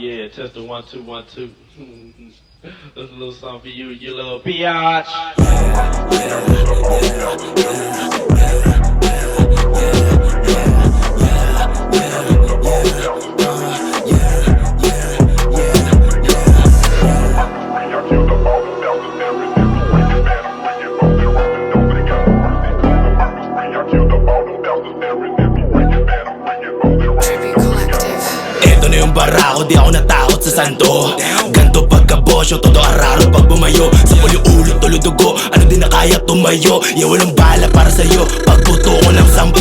yeah, test the 1 2 1 2. That's a little song for you, you little biatch. Eto na yung barako, di ako natakot sa santo. Ganto pagkabosyo, todo araro pag bumayo. Sa muli ulo, tulo dugo, ano din na kaya tumayo. Yeah, walang bala para sa'yo, pagputo ko ng 10.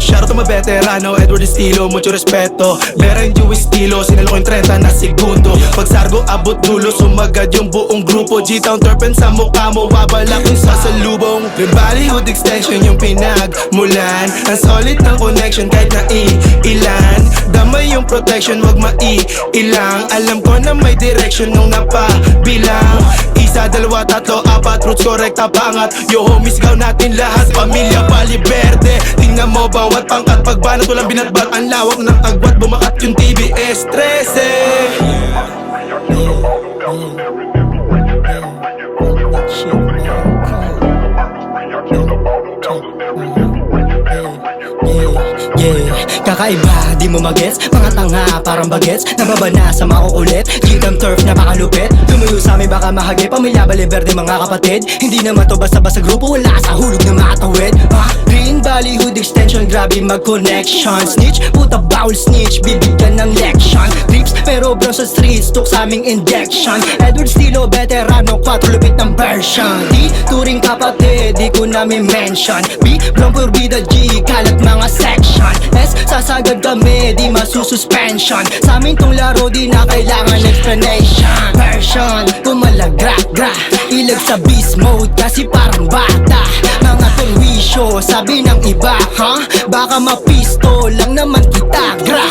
Shoutout to mga veterano, Edward Estilo, mucho respeto. Vera yung Jewish estilo, sinalo ko yung 30 na segundo. Pag sargo abot dulo, sumagad yung buong grupo. G-Town Turpen sa mukha mo, wabalak yung sasalubong. Bollywood extension yung pinagmulan. Ang solid ng connection kahit na ilan. Damay yung protection, wag maiilang. Alam ko na may direction nung napabilang. Isa, dalawa, tatlo, apat, roots correct, pangat. Yo homies, gaw natin lahat, pamilya Bali Verde. Tingnan mo bawat pangkat, pagbanat walang binatbat. Ang lawak ng agwat, bumakat yung TBS 13. Kakaiba, di mo magets, mga tanga parang bagets. Nababana sa makukulit, G-Town Turf napakalupit. Tumuyo sa amin baka mahagi, pamilya Bali Verde mga kapatid. Hindi naman to basta-basta grupo, wala sa hulog na makatawid. Green Bollywood extension, grabe mag-connection. Snitch, puta bawal snitch, bibigyan ng lection. Trips, pero bro sa streets, tok sa aming injection. Edward Estilo, veterano, 4 lupit ng version. Di, turing kapatid, di ko namin mention. B, Bronpur Bida G, kalat mga section. S, sasagad kami, di masususpension. Sa amin tong laro, di na kailangan explanation. Version, pumalagra, ilag sa beast mode, kasi parang bata. Mga perwisyo, sabi ng iba, ha? Baka mapisto lang naman kita, gra.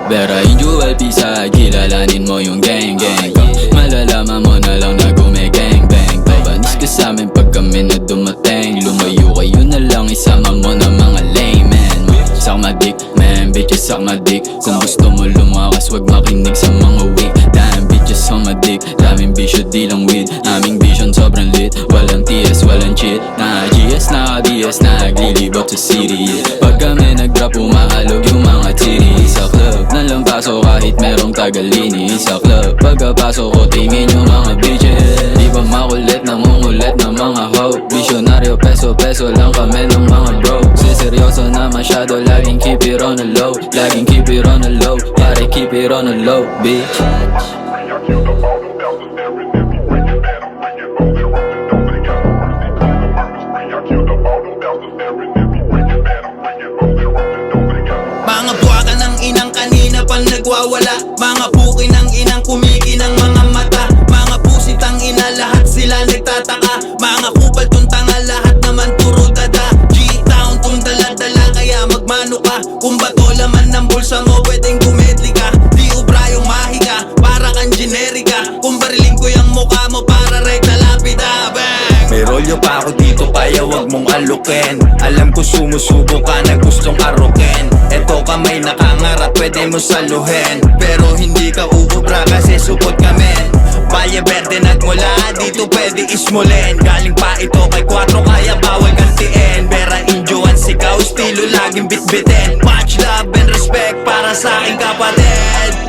Vera yung jewel pisa, kilalanin mo yung gang ko. Malalaman mo na lang na gume-gang bang. Pabanis ka sa amin pag kami na dumating. Lumayo kayo na lang, isama mo na mga layman. Suck my dick, man, bitches suck my dick. Kung gusto mo lumakas, wag makinig sa mga weak. Damn, bitches on my dick, daming bisyo di lang weed. Aming vision sobrang lit, walang TS, walang cheat. Na GS na BS, naglilibot sa city. Pag kami nag-drop, umahalog yung mga titties. Sa club na lang pasok kahit merong tagalinis. Sa club, pagkapasok ko tingin yung mga bitches. Di ba makulit, nangungulit ng mga hoe. Visionaryo, peso lang kami ng mga bro. Seryoso na masyado, laging keep it on the low. Laging keep it on the low, pare keep it on the low, bitch. Mga buwaka ng inang kanina pang nagwawala. Mga puki ng inang kumiki ng mga mata. Mga pusitang ina, lahat sila nagtataka. Mga kupal tuntanga, lahat naman puro dada. G-Town kung dala-dala, kaya magmano ka. Kung bato laman ng bulsa mo, pwedeng gumedli ka. Di ubra yung mahiga, para kang generika. Kung bariling ko yung mukha mo, para rekta lapida, bang. May rolyo pa ako dito, kaya wag mong alukin. Alam ko sumusubo ka na gustong arukin. Eto kamay nakangarat, pwede mo saluhin. Pero hindi ka uubra kasi support kami. Valle Verde nagmula, dito pwede ismulin. Galing pa ito kay 4, kaya bawal gantiin. Vera Injoan, sigaw, estilo laging bitbitin. Much love and respect para sa aking kapatid.